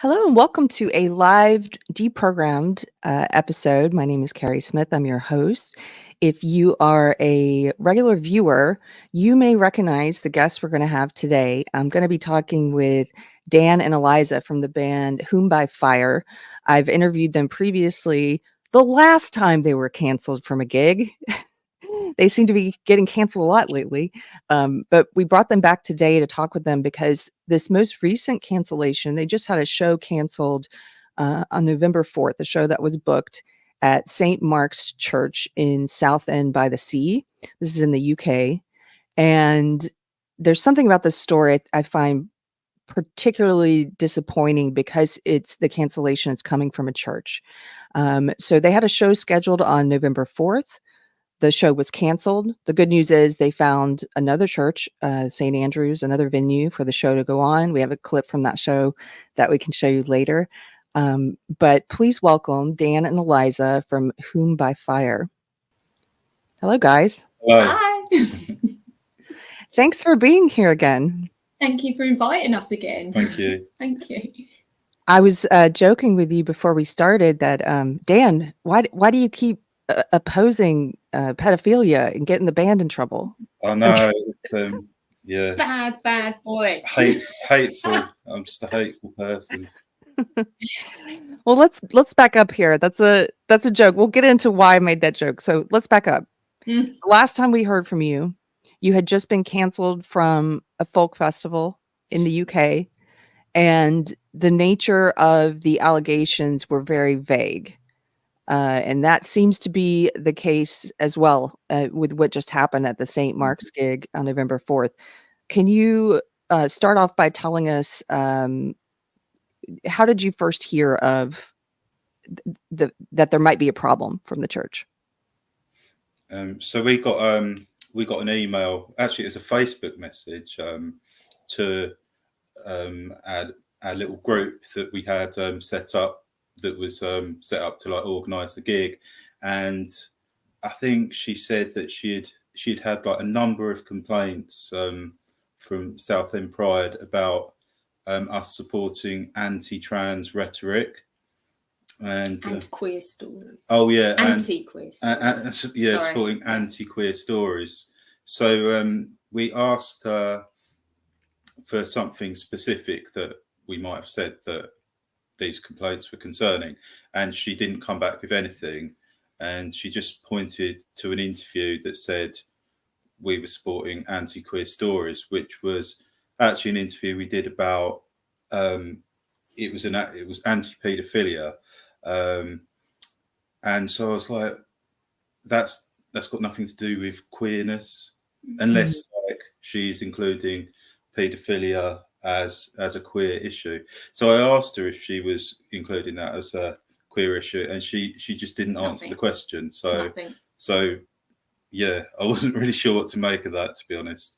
Hello and welcome to a live deprogrammed episode. My name is Keri Smith. I'm your host. If you are a regular viewer, you may recognize the guests we're going to have today. I'm going to be talking with Dan and Eliza from the band Whom by Fire. I've interviewed them previously the last time they were canceled from a gig. They seem to be getting canceled a lot lately. But we brought them back today to talk with them because this most recent cancellation, they just had a show canceled on November 4th, a show that was booked at St. Mark's Church in Southend by the Sea. This is in the UK. And there's something about this story I find particularly disappointing because it's the cancellation is coming from a church. So they had a show scheduled on November 4th. The show was canceled. The good news is they found another church, St. Andrew's, another venue for the show to go on. We have a clip from that show that we can show you later. But please welcome Dan and Eliza from Whom by Fire. Hello, guys. Hello. Hi. Thanks for being here again. Thank you for inviting us again. Thank you. Thank you. I was joking with you before we started that, Dan, why do you keep opposing pedophilia and getting the band in trouble? I know. Yeah. Bad boy. Hateful. I'm just a hateful person. Well, let's back up here. That's a joke. We'll get into why I made that joke. So let's back up. The last time we heard from you, you had just been canceled from a folk festival in the UK, and the nature of the allegations were very vague. And that seems to be the case as well with what just happened at the St. Mark's gig on November 4th. Can you start off by telling us how did you first hear of that there might be a problem from the church? So we got an email. Actually, it was a Facebook message to our little group that we had set up. That was set up to like organise the gig, and I think she said that she'd had like a number of complaints from Southend Pride about us supporting anti-trans rhetoric and queer stories. Oh yeah, anti-queer stories. Yeah, supporting anti-queer stories. So we asked her for something specific that we might have said that these complaints were concerning, and she didn't come back with anything, and she just pointed to an interview that said we were supporting anti-queer stories, which was actually an interview we did about it was anti-paedophilia, and so I was like, that's got nothing to do with queerness, unless like she's including paedophilia as a queer issue. So I asked her if she was including that as a queer issue, and she just didn't answer the question. So yeah, I wasn't really sure what to make of that, to be honest.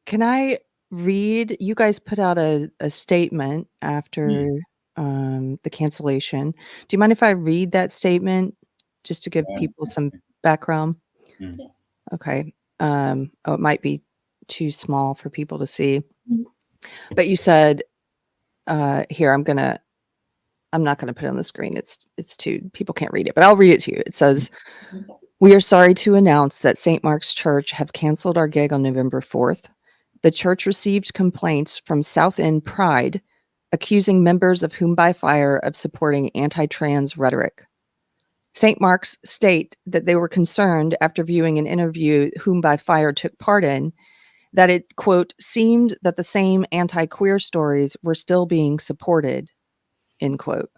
Can I read? You guys put out a statement after the cancellation. Do you mind if I read that statement just to give people some background? Okay. Oh, it might be too small for people to see. But you said, here, I'm not gonna put it on the screen. It's too, people can't read it, but I'll read it to you. It says, "We are sorry to announce that St. Mark's Church have canceled our gig on November 4th. The church received complaints from Southend Pride accusing members of Whom by Fire of supporting anti-trans rhetoric. St. Mark's state that they were concerned after viewing an interview Whom by Fire took part in that it, quote, seemed that the same anti-queer stories were still being supported," end quote.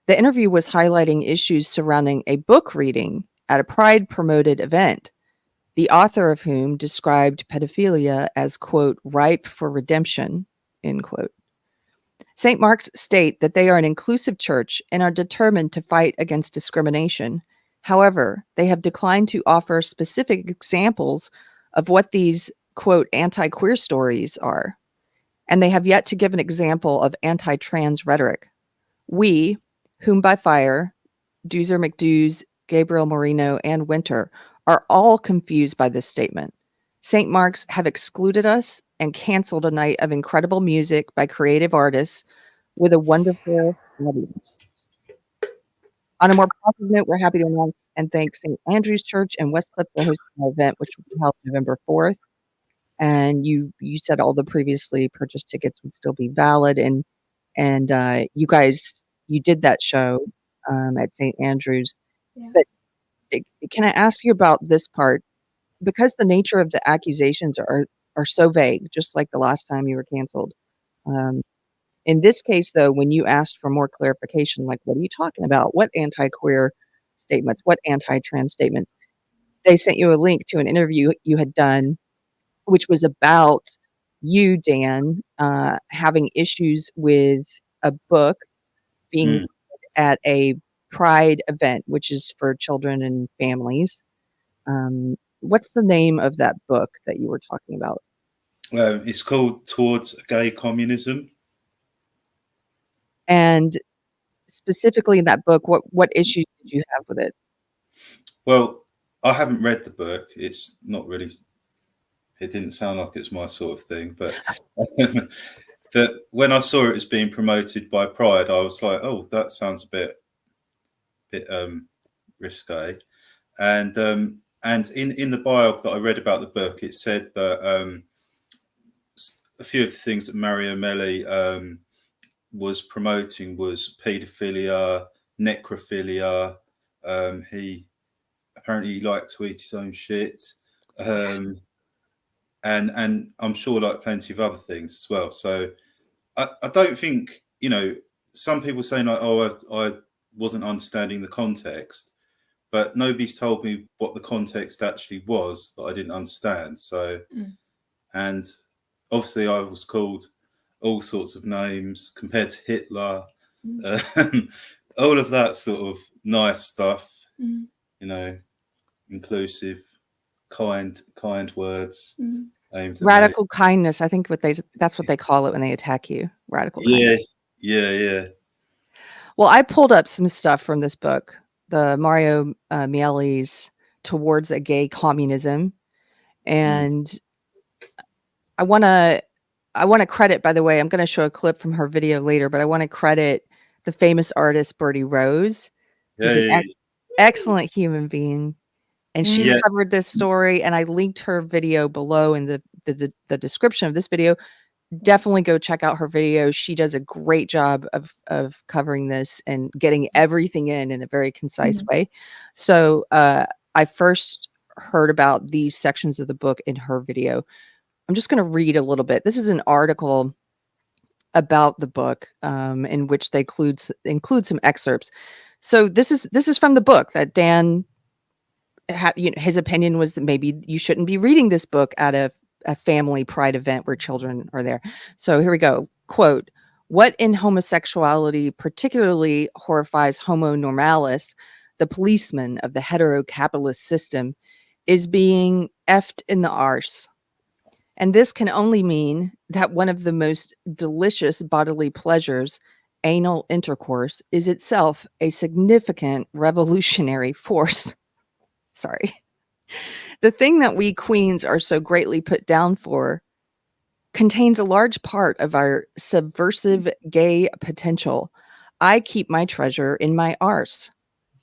The interview was highlighting issues surrounding a book reading at a Pride-promoted event, the author of whom described pedophilia as, quote, ripe for redemption, end quote. St. Mark's state that they are an inclusive church and are determined to fight against discrimination. However, they have declined to offer specific examples of what these, quote, anti-queer stories are, and they have yet to give an example of anti-trans rhetoric. We, Whom by Fire, Doozer McDoos, Gabriel Moreno, and Winter, are all confused by this statement. St. Mark's have excluded us and canceled a night of incredible music by creative artists with a wonderful audience. On a more positive note, we're happy to announce and thank St. Andrew's Church in Westcliff for hosting our event, which will be held November 4th. And you said all the previously purchased tickets would still be valid, and you guys, you did that show at St. Andrew's. Yeah. But can I ask you about this part? Because the nature of the accusations are so vague, just like the last time you were canceled. In this case, though, when you asked for more clarification, like, what are you talking about? What anti-queer statements? What anti-trans statements? They sent you a link to an interview you had done, which was about you, Dan, having issues with a book being at a Pride event, which is for children and families. What's the name of that book that you were talking about? It's called Towards Gay Communism. And specifically in that book, what issues did you have with it? Well, I haven't read the book. It's not really, it didn't sound like it's my sort of thing, but that when I saw it as being promoted by Pride, I was like, oh, that sounds a bit risque. And in the bio that I read about the book, it said that a few of the things that Mario Melli was promoting was paedophilia, necrophilia. He apparently liked to eat his own shit, and I'm sure like plenty of other things as well. So I don't think, you know, some people saying like, oh, I wasn't understanding the context, but nobody's told me what the context actually was that I didn't understand. So, and obviously I was called all sorts of names compared to Hitler, all of that sort of nice stuff, you know, inclusive, kind words. Aimed at Radical kindness. I think that's what they call it when they attack you. Radical kindness. Yeah. Well, I pulled up some stuff from this book, the Mario Mieli's Towards a Gay Communism, and I want to credit, by the way, I'm going to show a clip from her video later, but I want to credit the famous artist Bertie Rose, who's an excellent human being, and she's covered this story, and I linked her video below in the description of this video. Definitely go check out her video. She does a great job of covering this and getting everything in a very concise way. So I first heard about these sections of the book in her video. I'm just going to read a little bit. This is an article about the book in which they include some excerpts. So this is from the book that Dan had. You know, his opinion was that maybe you shouldn't be reading this book at a family pride event where children are there. So here we go. Quote, "What in homosexuality particularly horrifies homo normalis, the policeman of the hetero-capitalist system, is being effed in the arse. And this can only mean that one of the most delicious bodily pleasures, anal intercourse, is itself a significant revolutionary force." Sorry. "The thing that we queens are so greatly put down for contains a large part of our subversive gay potential. I keep my treasure in my arse,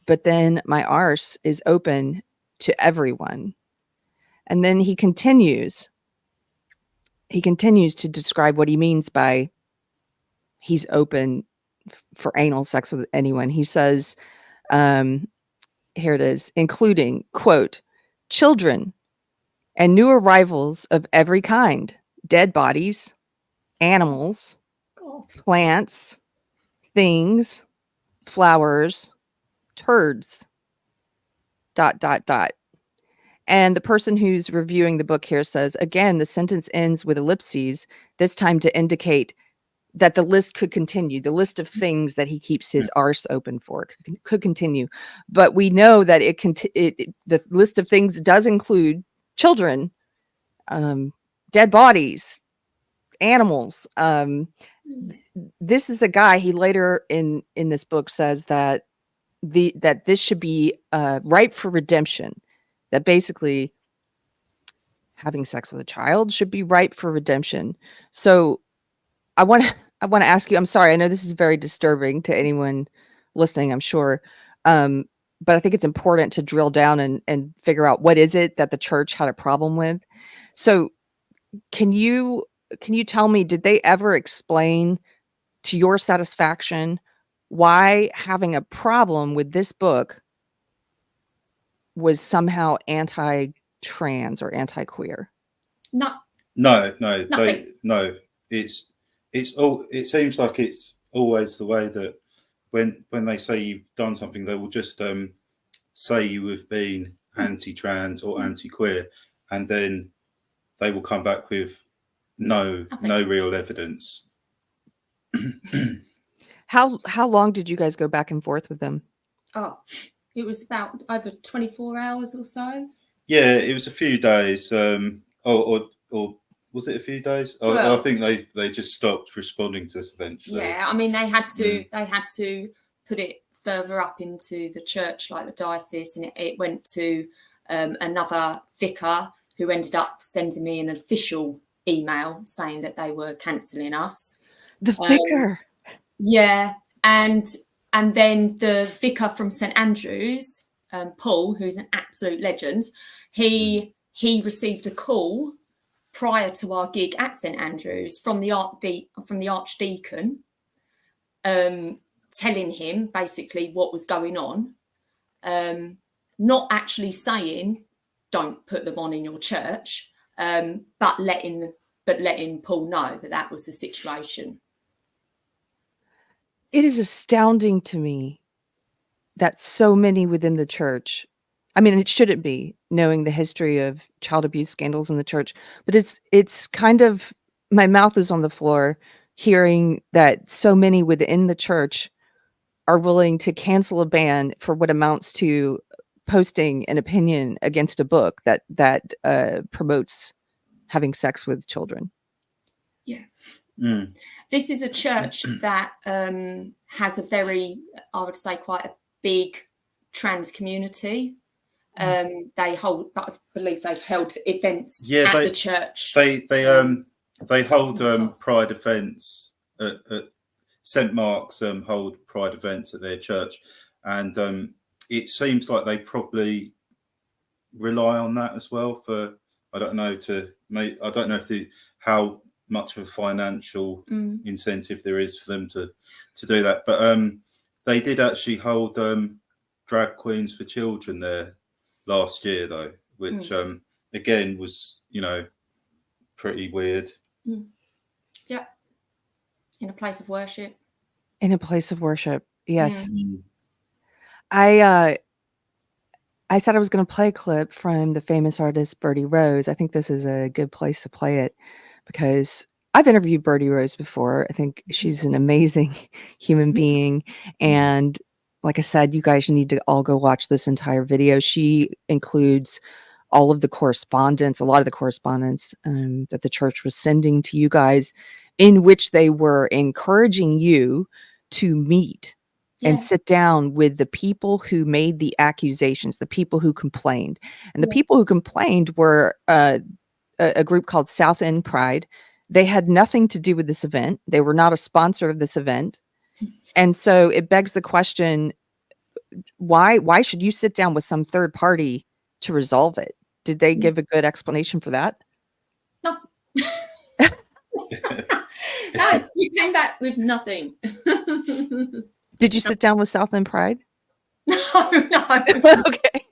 but then my arse is open to everyone." And then he continues to describe what he means by he's open for anal sex with anyone. He says, here it is, including, quote, "children and new arrivals of every kind, dead bodies, animals, plants, things, flowers, turds, ... And the person who's reviewing the book here says, again, the sentence ends with ellipses, this time to indicate that the list could continue. The list of things that he keeps his arse open for could continue. But we know that the list of things does include children, dead bodies, animals. This is a guy, he later in this book says that this should be ripe for redemption. That basically having sex with a child should be ripe for redemption. So I want I want to ask you, I'm sorry, I know this is very disturbing to anyone listening, I'm sure. But I think it's important to drill down and figure out what is it that the church had a problem with. So can you tell me, did they ever explain to your satisfaction why having a problem with this book was somehow anti-trans or anti-queer? No, No, nothing. It's all. It seems like it's always the way that when they say you've done something, they will just say you have been anti-trans or anti-queer, and then they will come back with no real evidence. How long did you guys go back and forth with them? Oh, it was about over 24 hours or so. Yeah, it was a few days. Or was it a few days? Well, I think they just stopped responding to us eventually. Yeah, I mean they had to put it further up into the church, like the diocese, and it went to another vicar who ended up sending me an official email saying that they were cancelling us. The vicar. Yeah, and then the vicar from St Andrews, Paul, who's an absolute legend, he received a call prior to our gig at St Andrews from the archdeacon, telling him basically what was going on, not actually saying don't put them on in your church, but letting Paul know that was the situation. It is astounding to me that so many within the church, I mean, it shouldn't be, knowing the history of child abuse scandals in the church, but it's kind of, my mouth is on the floor hearing that so many within the church are willing to cancel a ban for what amounts to posting an opinion against a book that promotes having sex with children. Yeah. This is a church that has a very, I would say, quite a big trans community. They hold, I believe they've held events at the church. They hold pride events at St Mark's. Hold pride events at their church, and it seems like they probably rely on that as well. For I don't know how much of a financial incentive there is for them to do that, but they did actually hold drag queens for children there last year, though, which again was pretty weird. Yeah, in a place of worship. Yes. I said I was going to play a clip from the famous artist Bertie Rose. I think this is a good place to play it because I've interviewed Bertie Rose before. I think she's an amazing human being. And like I said, you guys need to all go watch this entire video. She includes all of the correspondence, a lot of the correspondence that the church was sending to you guys, in which they were encouraging you to meet and sit down with the people who made the accusations, the people who complained. And the people who complained were a group called South End Pride. They had nothing to do with this event. They were not a sponsor of this event. And so it begs the question, why should you sit down with some third party to resolve it? Did they give a good explanation for that? No. No, you came back with nothing. Did you sit down with South End Pride? No. Okay.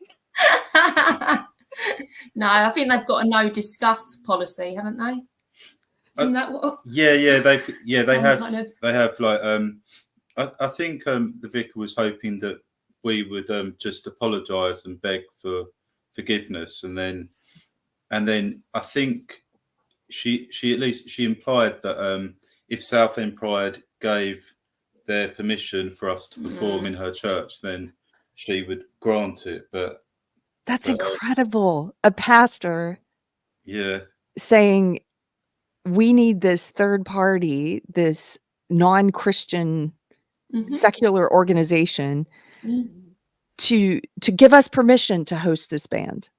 No, I think they've got a no discuss policy, haven't they? Isn't that what? Yeah, they have. They have like I think the vicar was hoping that we would just apologise and beg for forgiveness, and then I think she at least she implied that if Southend Pride gave their permission for us to perform in her church, then she would grant it. But that's incredible. A pastor, saying we need this third party, this non-Christian secular organization to give us permission to host this band.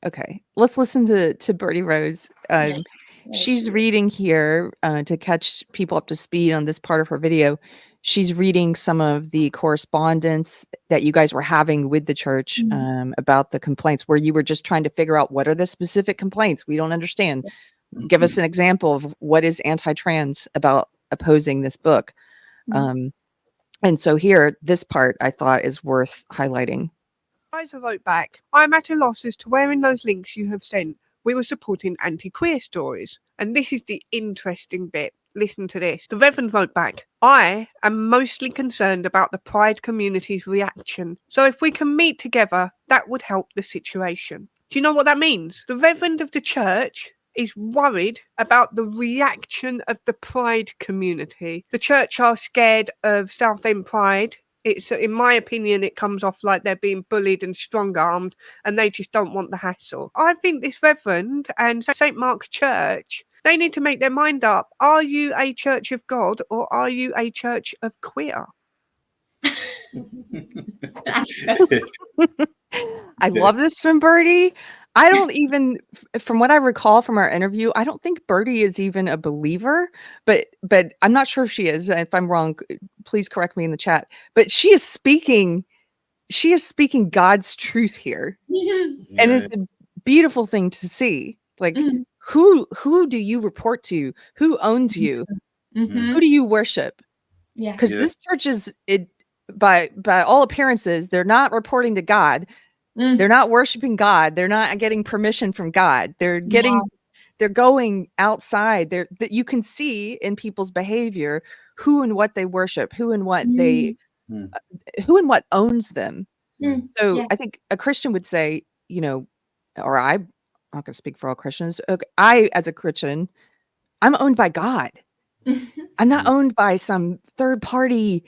Okay, let's listen to Bertie Rose. she's reading here to catch people up to speed on this part of her video. She's reading some of the correspondence that you guys were having with the church about the complaints, where you were just trying to figure out what are the specific complaints. We don't understand. Give us an example of what is anti-trans about opposing this book. And so here, this part I thought is worth highlighting. Liza wrote back, I'm at a loss as to where in those links you have sent we were supporting anti-queer stories. And this is the interesting bit. Listen to this. The Reverend wrote back, I am mostly concerned about the Pride community's reaction. So if we can meet together, that would help the situation. Do you know what that means? The Reverend of the church is worried about the reaction of the Pride community. The church are scared of Southend Pride. It's, in my opinion, it comes off like they're being bullied and strong-armed and they just don't want the hassle. I think this Reverend and St. Mark's Church, they need to make their mind up. Are you a church of God or are you a church of queer? I love this from Birdie. I don't even, from what I recall from our interview, I don't think Birdie is even a believer, but I'm not sure if she is. If I'm wrong, please correct me in the chat. But she is speaking God's truth here. And it's a beautiful thing to see. Like, who do you report to? Who owns you? Who do you worship? Yeah. Because this church is, by all appearances, they're not reporting to God. They're not worshiping God. They're not getting permission from God. They're going outside. That you can see in people's behavior who and what they worship, who and what owns them. So I think a Christian would say, or I'm not going to speak for all Christians. I, as a Christian, I'm owned by God. I'm not owned by some third party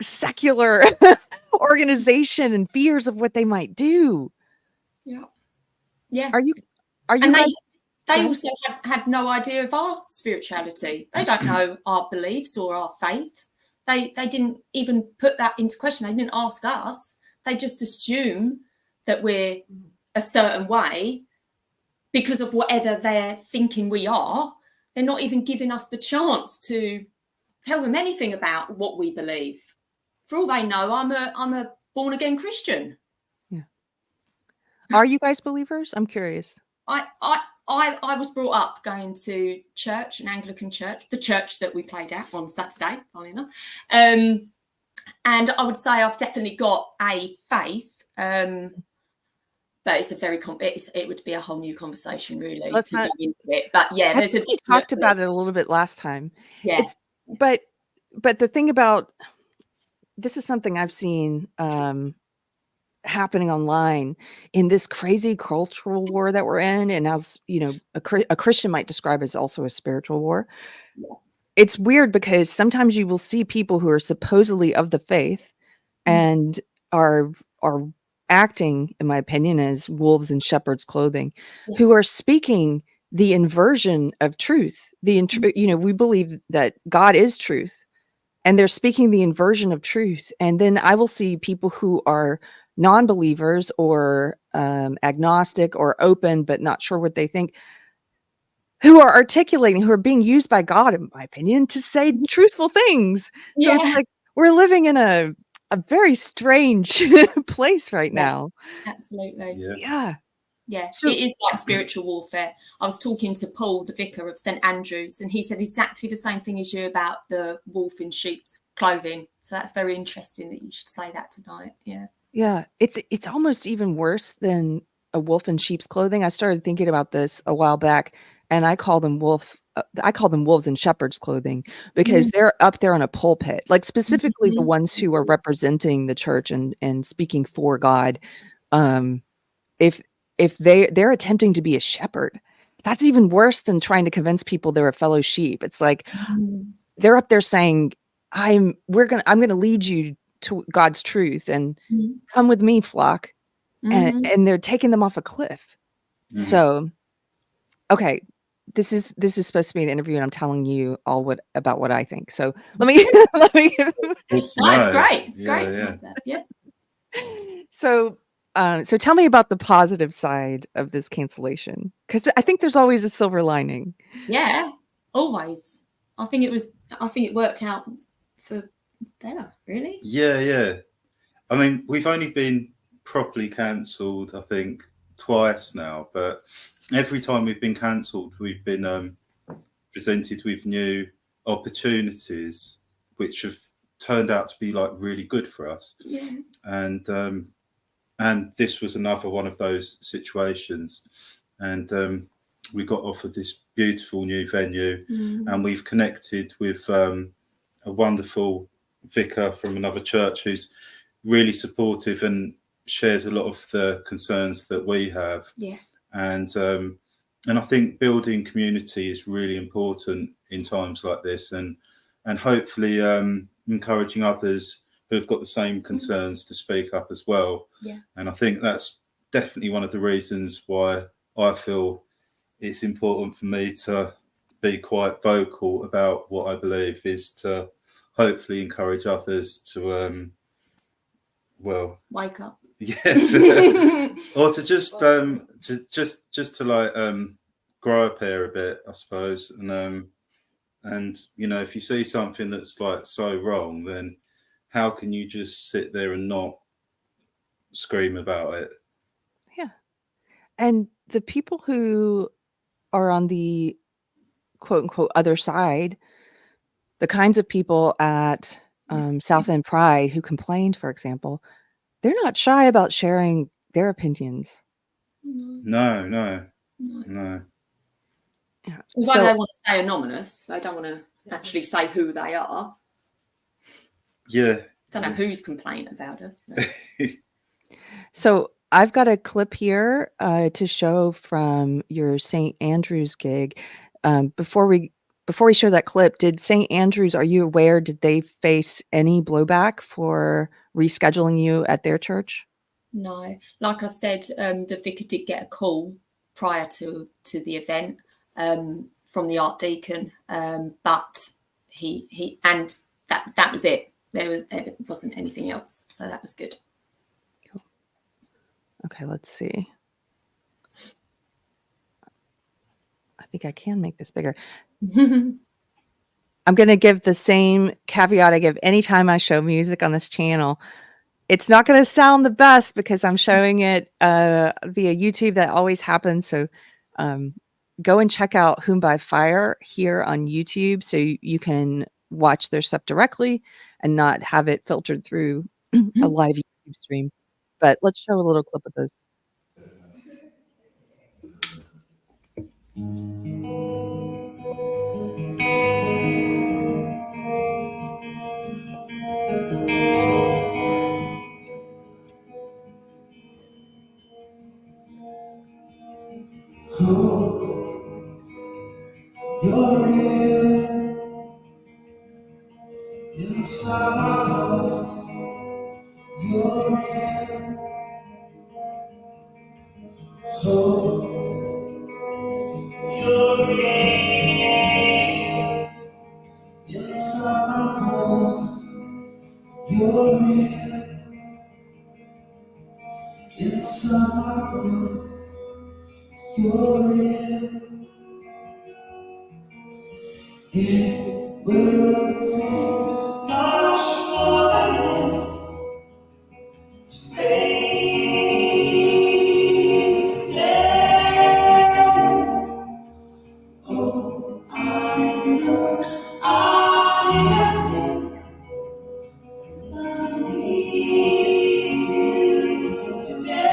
secular organization and fears of what they might do. Yeah. Are you and guys? They also had no idea of our spirituality. They don't know our beliefs or our faith. They didn't even put that into question. They didn't ask us. They just assume that we're a certain way because of whatever they're thinking we are. They're not even giving us the chance to tell them anything about what we believe. For all they know, I'm a born again Christian. Yeah. Are you guys believers? I'm curious. I was brought up going to church, an Anglican church, the church that we played at on Saturday, funny enough. And I would say I've definitely got a faith. But it's it would be a whole new conversation, really, go into it. But yeah, we talked about it a little bit last time. Yeah. But the thing about this is something I've seen happening online in this crazy cultural war that we're in, and as a Christian might describe as also a spiritual war. Yeah. It's weird because sometimes you will see people who are supposedly of the faith and are acting, in my opinion, as wolves in shepherd's clothing, who are speaking the inversion of truth. We believe that God is truth, and they're speaking the inversion of truth. And then I will see people who are non-believers or agnostic or open, but not sure what they think, who are articulating, who are being used by God, in my opinion, to say truthful things. So it's like we're living in a very strange place right now. Absolutely. Yeah. So, it is like spiritual warfare. I was talking to Paul, the vicar of St. Andrews, and he said exactly the same thing as you about the wolf in sheep's clothing. So that's very interesting that you should say that tonight. Yeah. Yeah. It's almost even worse than a wolf in sheep's clothing. I started thinking about this a while back, and I call them wolves in shepherd's clothing because they're up there on a pulpit, like specifically the ones who are representing the church and speaking for God. If they're attempting to be a shepherd, that's even worse than trying to convince people they're a fellow sheep. It's like they're up there saying, I'm going to lead you to God's truth and come with me, flock. And they're taking them off a cliff. So, okay, this is supposed to be an interview, and I'm telling you all about what I think. So let me. It's great. It's great. Yeah. So So tell me about the positive side of this cancellation, because I think there's always a silver lining. Yeah, always. I think it worked out for better, really. Yeah. I mean, we've only been properly cancelled, I think, twice now, but every time we've been cancelled, we've been presented with new opportunities, which have turned out to be like really good for us. Yeah. And this was another one of those situations, and we got offered this beautiful new venue, and we've connected with a wonderful vicar from another church who's really supportive and shares a lot of the concerns that we have. Yeah. And I think building community is really important in times like this, and hopefully encouraging others who have got the same concerns to speak up as well. Yeah. And I think that's definitely one of the reasons why I feel it's important for me to be quite vocal about what I believe, is to hopefully encourage others to wake up. Yes. Or to just to like grow up here a bit, I suppose. And you know, if you see something that's like so wrong, then how can you just sit there and not scream about it? Yeah. And the people who are on the quote unquote other side, the kinds of people at South End Pride who complained, for example, they're not shy about sharing their opinions. No. Yeah. Although they want to stay anonymous, they don't want to actually say who they are. Yeah. Don't know whose complaint about us. So I've got a clip here to show from your St. Andrew's gig. Before we show that clip, did St. Andrew's, are you aware, did they face any blowback for rescheduling you at their church? No, like I said, the vicar did get a call prior to the event from the archdeacon, but he and that was it. It wasn't anything else, so that was good. Cool. Okay, let's see. I think I can make this bigger. I'm going to give the same caveat I give anytime I show music on this channel. It's not going to sound the best because I'm showing it via YouTube. That always happens. So go and check out Whom by Fire here on YouTube so you can watch their stuff directly and not have it filtered through a live YouTube stream. But let's show a little clip of this. You're real inside my thoughts. You're real. Oh, you're real inside my thoughts. You're real inside my thoughts. You're real. It will take much more than this to face death. Oh, I know I'll be fixed, 'cause I need you today.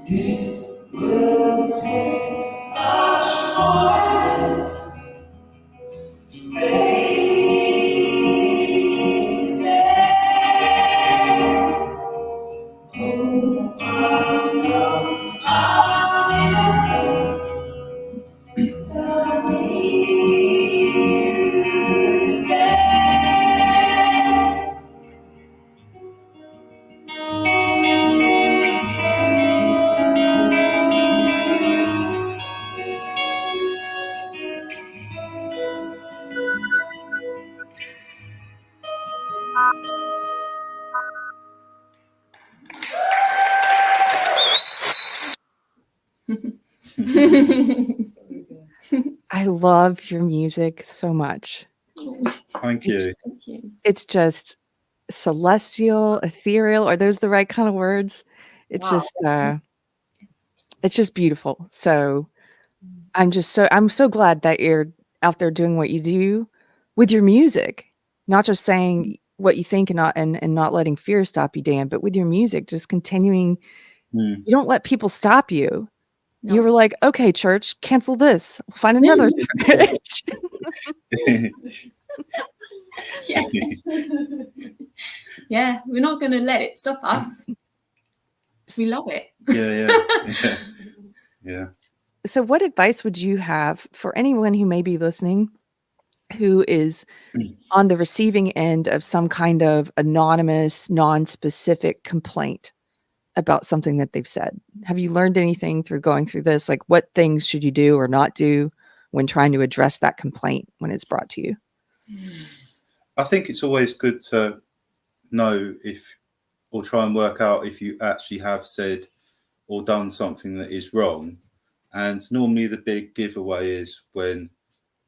It will take much more than this to face the day. Oh, I know I'll be the first, 'cause I need you today. I love your music so much. Thank you. Thank you. It's just celestial, ethereal. Are those the right kind of words? It's Wow. it's just beautiful. So I'm so glad that you're out there doing what you do with your music, not just saying what you think and not letting fear stop you, Dan, but with your music, just continuing. Mm. You don't let people stop you. No. You were like, okay, church, cancel this. We'll find another church. Yeah. Yeah, we're not going to let it stop us. We love it. Yeah. So what advice would you have for anyone who may be listening who is on the receiving end of some kind of anonymous, non-specific complaint about something that they've said? Have you learned anything through going through this? Like, what things should you do or not do when trying to address that complaint when it's brought to you? I think it's always good to know or try and work out if you actually have said or done something that is wrong. And normally the big giveaway is when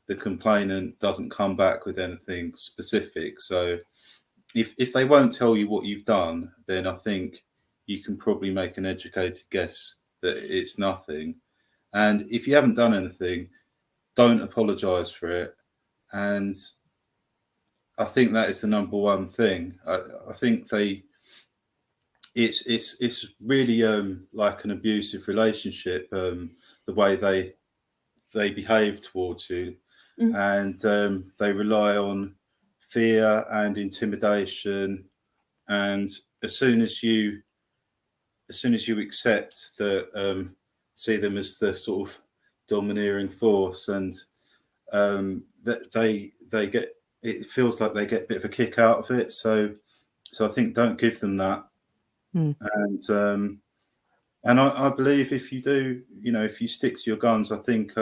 the complainant doesn't come back with anything specific. So if they won't tell you what you've done, then I think you can probably make an educated guess that it's nothing. And if you haven't done anything, don't apologize for it. And I think that is the number one thing. I think it's really like an abusive relationship, the way they behave towards you, and they rely on fear and intimidation. And as soon as you accept that, see them as the sort of domineering force, and that they get, it feels like they get a bit of a kick out of it. So I think don't give them that. And I believe if you do, if you stick to your guns, I think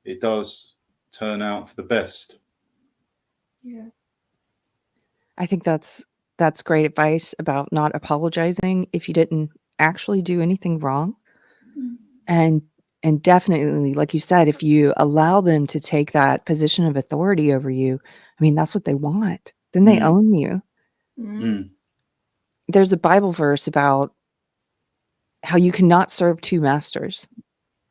it does turn out for the best. Yeah. I think that's great advice about not apologizing if you didn't actually do anything wrong. And definitely, like you said, if you allow them to take that position of authority over you, I mean, that's what they want. Then they own you. There's a Bible verse about how you cannot serve two masters.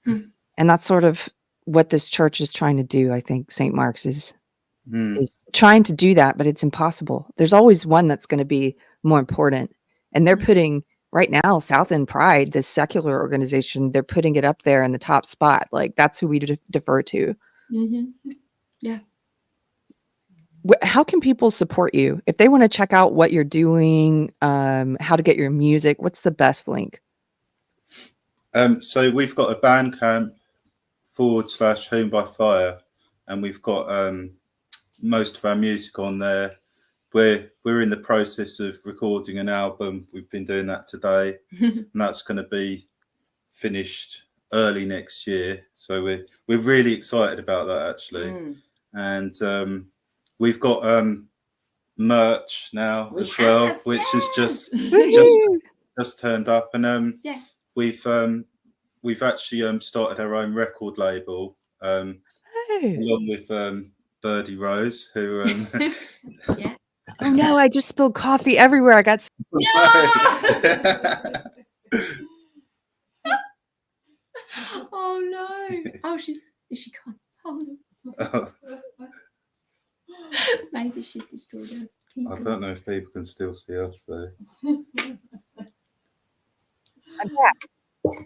And that's sort of what this church is trying to do. I think St. Mark's is trying to do that, but it's impossible. There's always one that's going to be more important. And they're putting right now South End Pride, this secular organization, they're putting it up there in the top spot. Like, that's who we defer to. Yeah. How can people support you if they want to check out what you're doing, how to get your music? What's the best link? So we've got a Bandcamp /Home by Fire, and we've got most of our music on there. We're in the process of recording an album. We've been doing that today, and that's going to be finished early next year. So we're really excited about that, actually. And we've got merch now as well, which is just turned up. And we've actually started our own record label, along with Birdie Rose, who Yeah. Oh no, I just spilled coffee everywhere. I got Oh no. Oh, is she gone? Oh no. Maybe she's destroyed her keyboard. I don't know if people can still see us though. I'm back.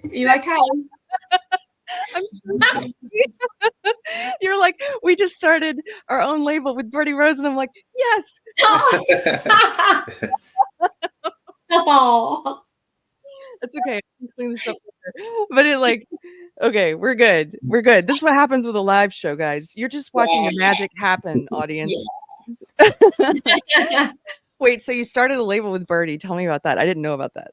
you okay? I'm so sorry. You're like, we just started our own label with Birdie Rose, and I'm like, yes. Oh. It's okay. I can clean this up later. But it like, okay, we're good. We're good. This is what happens with a live show, guys. You're just watching the magic happen, audience. Wait, so you started a label with Birdie. Tell me about that. I didn't know about that.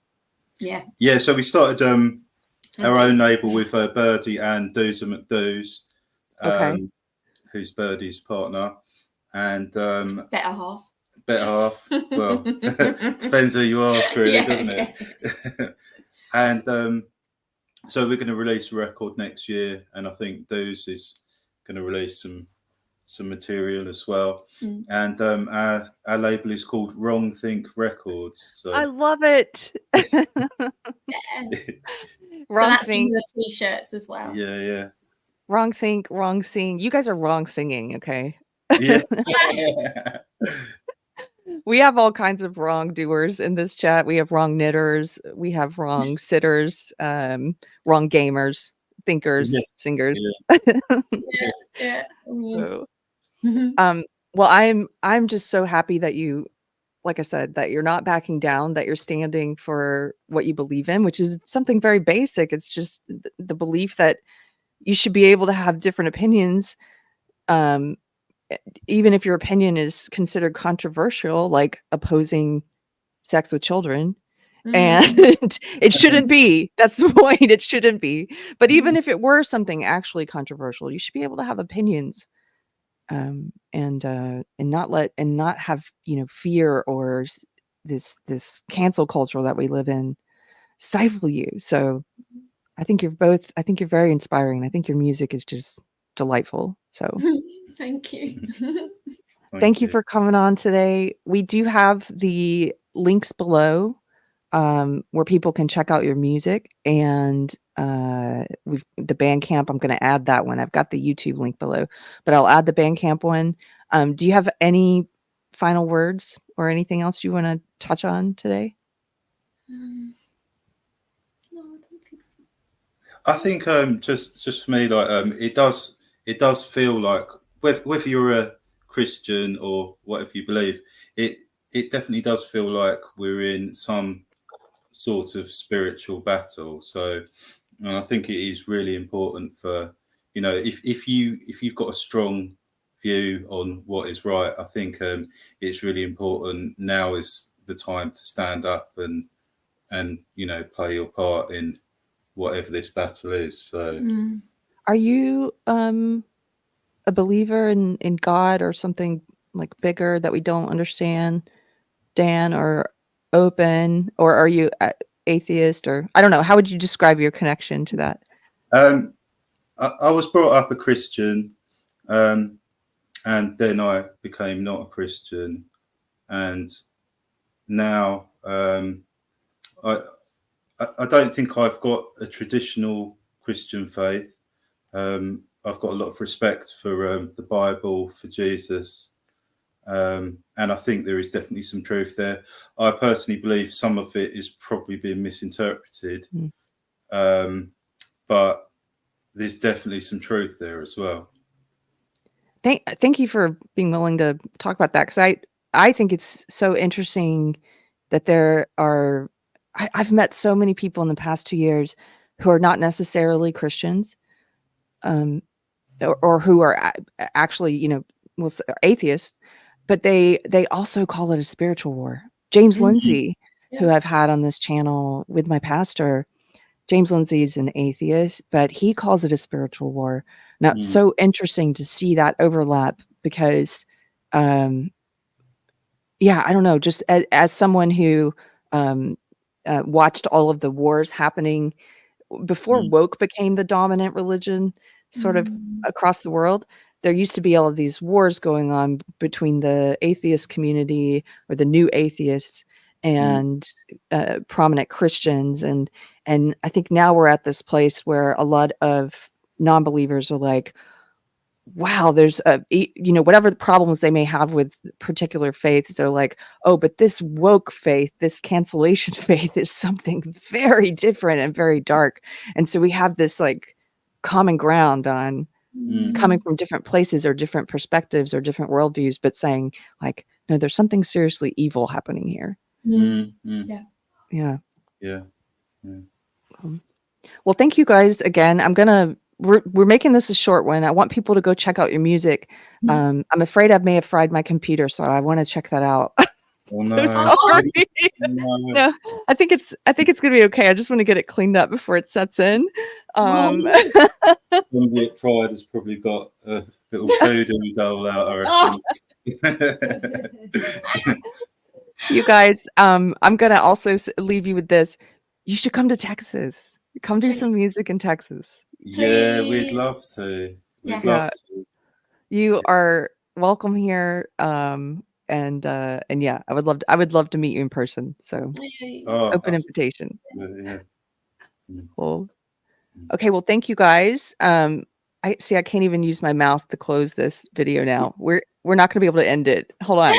Yeah. Yeah, so we started our own label with Birdie and Doos and McDoos, Okay. who's Birdie's partner, and Better half. better half. Well, depends who you ask, really, Yeah, doesn't it? And so we're going to release a record next year, and I think Doos is going to release some material as well. Mm. And our label is called Wrong Think Records. So I love it. Yeah. Wrong So that's Think, in the t-shirts as well. yeah. Wrong Think, Wrong Sing. You guys are wrong singing, okay? Yeah. We have all kinds of wrongdoers in this chat. We have wrong knitters. We have wrong sitters, wrong gamers, thinkers, Yeah. singers. Yeah. So, Mhm. well, I'm just so happy that you, like I said, that you're not backing down, that you're standing for what you believe in, which is something very basic. It's just the belief that you should be able to have different opinions, even if your opinion is considered controversial, like opposing sex with children. And it shouldn't be. That's the point. It shouldn't be. But even if it were something actually controversial, you should be able to have opinions, and not have fear or this cancel culture that we live in stifle you. So I think you're very inspiring. I think your music is just delightful. So Thank you. thank you for coming on today. We do have the links below, where people can check out your music, and we've the Bandcamp. I'm going to add that one. I've got the YouTube link below, but I'll add the Bandcamp one. Do you have any final words or anything else you want to touch on today? No, I don't think so. I think just for me, like it does feel like whether you're a Christian or whatever you believe, it definitely does feel like we're in some sort of spiritual battle. So and I think it is really important for if you've got a strong view on what is right, I think it's really important. Now is the time to stand up and play your part in whatever this battle is. So Are you a believer in God or something like bigger that we don't understand, Dan, or open, or are you atheist, or I don't know? How would you describe your connection to that? I was brought up a Christian, and then I became not a Christian, and now I don't think I've got a traditional Christian faith. I've got a lot of respect for the Bible, for Jesus, and I think there is definitely some truth there. I personally believe some of it is probably being misinterpreted, but there's definitely some truth there as well. Thank you for being willing to talk about that, because I think it's so interesting that there are. I've met so many people in the past 2 years who are not necessarily Christians, or who are actually, atheists, but they also call it a spiritual war. James Lindsay, who I've had on this channel with my pastor, James Lindsay is an atheist, but he calls it a spiritual war. Now, it's so interesting to see that overlap because, I don't know, just as someone who watched all of the wars happening before woke became the dominant religion sort of across the world, there used to be all of these wars going on between the atheist community, or the new atheists, and prominent Christians. And I think now we're at this place where a lot of non-believers are like, wow, there's whatever the problems they may have with particular faiths, they're like, oh, but this woke faith, this cancellation faith is something very different and very dark. And so we have this like common ground on coming from different places or different perspectives or different worldviews, but saying like, no, there's something seriously evil happening here. Yeah. Yeah. Yeah. Well, thank you guys again. We're making this a short one. I want people to go check out your music. I'm afraid I may have fried my computer, so I want to check that out. Oh no. I'm sorry. No. No, I think it's gonna be okay. I just want to get it cleaned up before it sets in. Somebody at Pride has probably got a little voodoo doll out, I reckon. You guys, I'm gonna also leave you with this. You should come to Texas. Come do some music in Texas. Yeah, we'd love to. We'd love to. You are welcome here. And yeah, I would love to meet you in person. So open invitation. Yeah. Cool. Okay, well, thank you guys. I can't even use my mouth to close this video now. We're not gonna be able to end it. Hold on.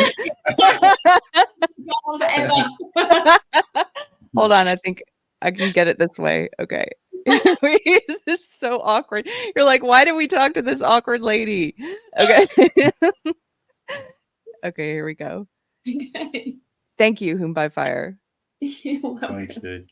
Hold on, I think I can get it this way. Okay. This is so awkward. You're like, why did we talk to this awkward lady? Okay. Okay, here we go. Okay. Thank you, Whom by Fire. You're welcome. Thank you.